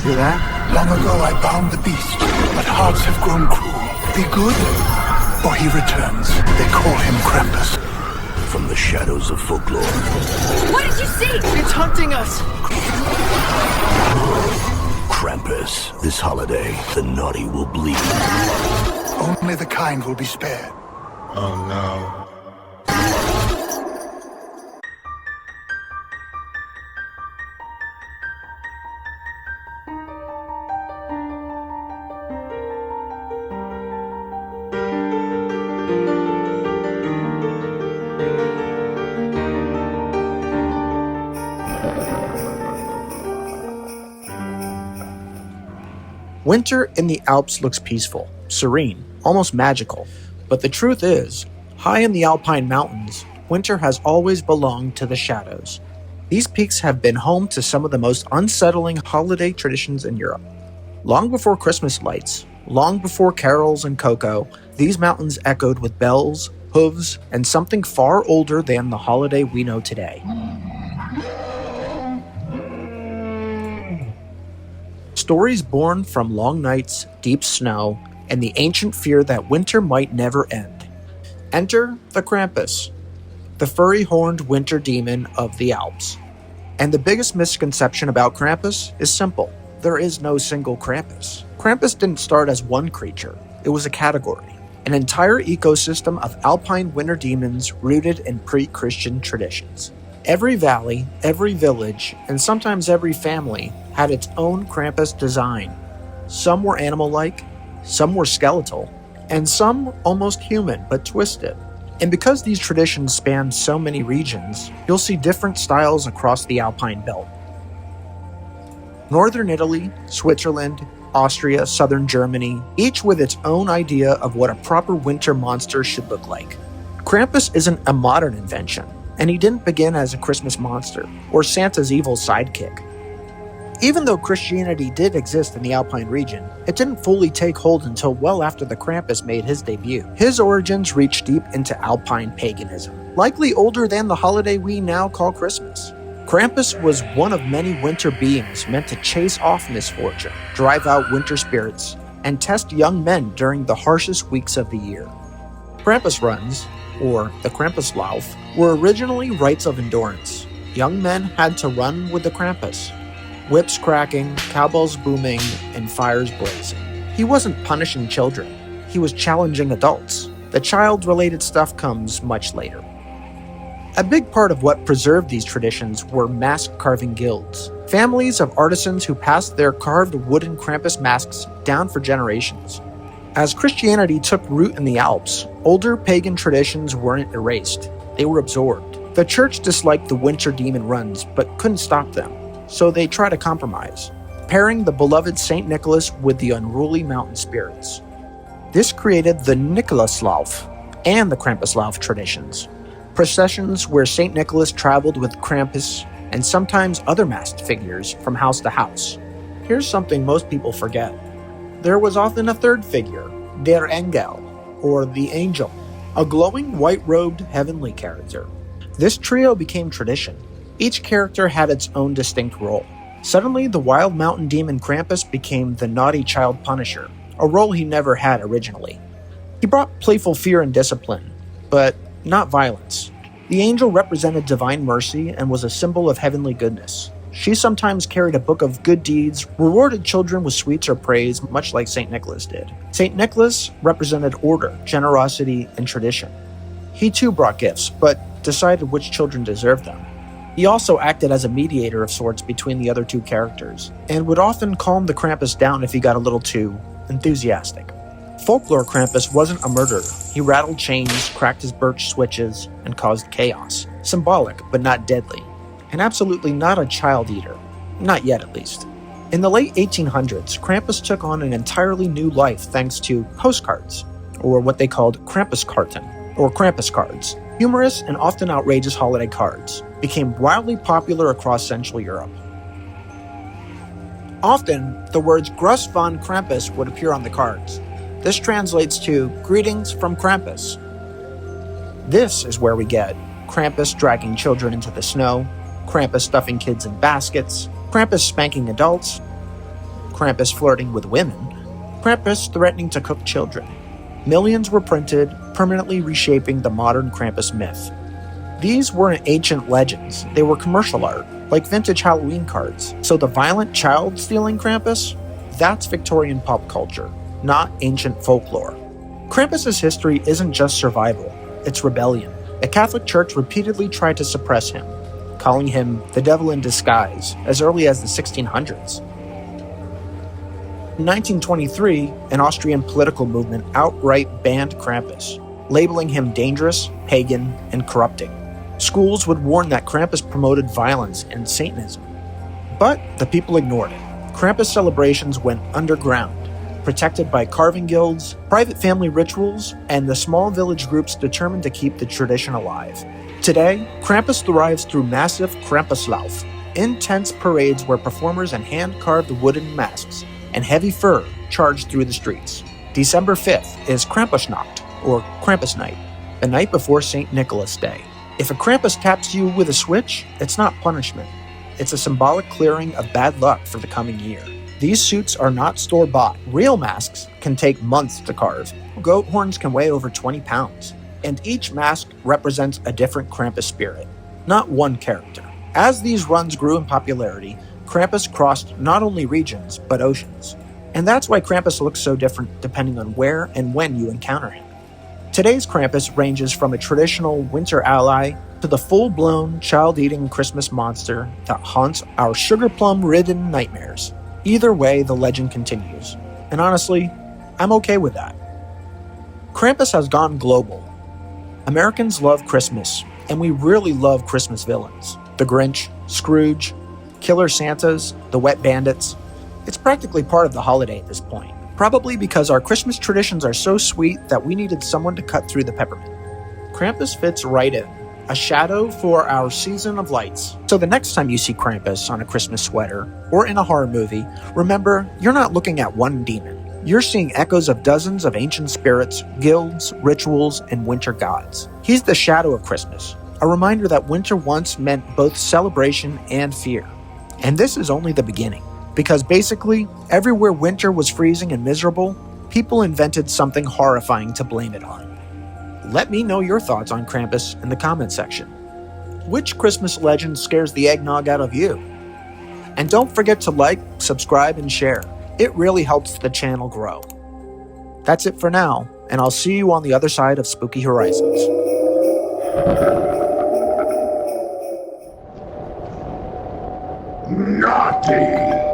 Hear that? Long ago I bound the beast, but hearts have grown cruel. Be good, or he returns. They call him Krampus. From the shadows of folklore. What did you see? It's hunting us! Krampus. This holiday, the naughty will bleed. Only the kind will be spared. Oh no. Winter in the Alps looks peaceful, serene, almost magical. But the truth is, high in the Alpine mountains, winter has always belonged to the shadows. These peaks have been home to some of the most unsettling holiday traditions in Europe. Long before Christmas lights, long before carols and cocoa, these mountains echoed with bells, hooves, and something far older than the holiday we know today. Stories born from long nights, deep snow, and the ancient fear that winter might never end. Enter the Krampus, the furry-horned winter demon of the Alps. And the biggest misconception about Krampus is simple. There is no single Krampus. Krampus didn't start as one creature. It was a category, an entire ecosystem of Alpine winter demons rooted in pre-Christian traditions. Every valley, every village, and sometimes every family had its own Krampus design. Some were animal-like, some were skeletal, and some almost human but twisted. And because these traditions span so many regions, you'll see different styles across the Alpine belt. Northern Italy, Switzerland, Austria, southern Germany, each with its own idea of what a proper winter monster should look like. Krampus isn't a modern invention, and he didn't begin as a Christmas monster or Santa's evil sidekick. Even though Christianity did exist in the Alpine region, it didn't fully take hold until well after the Krampus made his debut. His origins reach deep into Alpine paganism, likely older than the holiday we now call Christmas. Krampus was one of many winter beings meant to chase off misfortune, drive out winter spirits, and test young men during the harshest weeks of the year. Krampus runs, or the Krampuslauf, were originally rites of endurance. Young men had to run with the Krampus, whips cracking, cowbells booming, and fires blazing. He wasn't punishing children, he was challenging adults. The child-related stuff comes much later. A big part of what preserved these traditions were mask carving guilds, families of artisans who passed their carved wooden Krampus masks down for generations. As Christianity took root in the Alps, older pagan traditions weren't erased, they were absorbed. The church disliked the winter demon runs, but couldn't stop them, so they tried a compromise, pairing the beloved St. Nicholas with the unruly mountain spirits. This created the Nikolauslauf and the Krampuslauf traditions, processions where St. Nicholas traveled with Krampus and sometimes other masked figures from house to house. Here's something most people forget. There was often a third figure, der Engel, or the angel, a glowing white-robed heavenly character. This trio became tradition. Each character had its own distinct role. Suddenly, the wild mountain demon Krampus became the naughty child punisher, a role he never had originally. He brought playful fear and discipline, but not violence. The angel represented divine mercy and was a symbol of heavenly goodness. She sometimes carried a book of good deeds, rewarded children with sweets or praise, much like St. Nicholas did. St. Nicholas represented order, generosity, and tradition. He too brought gifts, but decided which children deserved them. He also acted as a mediator of sorts between the other two characters, and would often calm the Krampus down if he got a little too enthusiastic. Folklore Krampus wasn't a murderer. He rattled chains, cracked his birch switches, and caused chaos. Symbolic, but not deadly. And absolutely not a child eater. Not yet, at least. In the late 1800s, Krampus took on an entirely new life thanks to postcards, or what they called Krampuskarten, or Krampus cards. Humorous and often outrageous holiday cards became wildly popular across Central Europe. Often, the words Gruß von Krampus would appear on the cards. This translates to Greetings from Krampus. This is where we get Krampus dragging children into the snow, Krampus stuffing kids in baskets, Krampus spanking adults, Krampus flirting with women, Krampus threatening to cook children. Millions were printed, permanently reshaping the modern Krampus myth. These weren't ancient legends, they were commercial art, like vintage Halloween cards. So the violent child-stealing Krampus? That's Victorian pop culture, not ancient folklore. Krampus's history isn't just survival, it's rebellion. The Catholic Church repeatedly tried to suppress him, calling him the devil in disguise as early as the 1600s. In 1923, an Austrian political movement outright banned Krampus, labeling him dangerous, pagan, and corrupting. Schools would warn that Krampus promoted violence and Satanism. But the people ignored it. Krampus celebrations went underground, protected by carving guilds, private family rituals, and the small village groups determined to keep the tradition alive. Today, Krampus thrives through massive Krampuslauf, intense parades where performers in hand-carved wooden masks and heavy fur charge through the streets. December 5th is Krampusnacht, or Krampus Night, the night before St. Nicholas Day. If a Krampus taps you with a switch, it's not punishment. It's a symbolic clearing of bad luck for the coming year. These suits are not store-bought. Real masks can take months to carve. Goat horns can weigh over 20 pounds. And each mask represents a different Krampus spirit, not one character. As these runs grew in popularity, Krampus crossed not only regions, but oceans. And that's why Krampus looks so different depending on where and when you encounter him. Today's Krampus ranges from a traditional winter ally to the full-blown, child-eating Christmas monster that haunts our sugar plum-ridden nightmares. Either way, the legend continues. And honestly, I'm okay with that. Krampus has gone global. Americans love Christmas, and we really love Christmas villains. The Grinch, Scrooge, Killer Santas, the Wet Bandits. It's practically part of the holiday at this point. Probably because our Christmas traditions are so sweet that we needed someone to cut through the peppermint. Krampus fits right in. A shadow for our season of lights. So the next time you see Krampus on a Christmas sweater or in a horror movie, remember, you're not looking at one demon. You're seeing echoes of dozens of ancient spirits, guilds, rituals, and winter gods. He's the shadow of Christmas, a reminder that winter once meant both celebration and fear. And this is only the beginning, because basically, everywhere winter was freezing and miserable, people invented something horrifying to blame it on. Let me know your thoughts on Krampus in the comments section. Which Christmas legend scares the eggnog out of you? And don't forget to like, subscribe, and share. It really helps the channel grow. That's it for now, and I'll see you on the other side of Spooky Horizons. Naughty!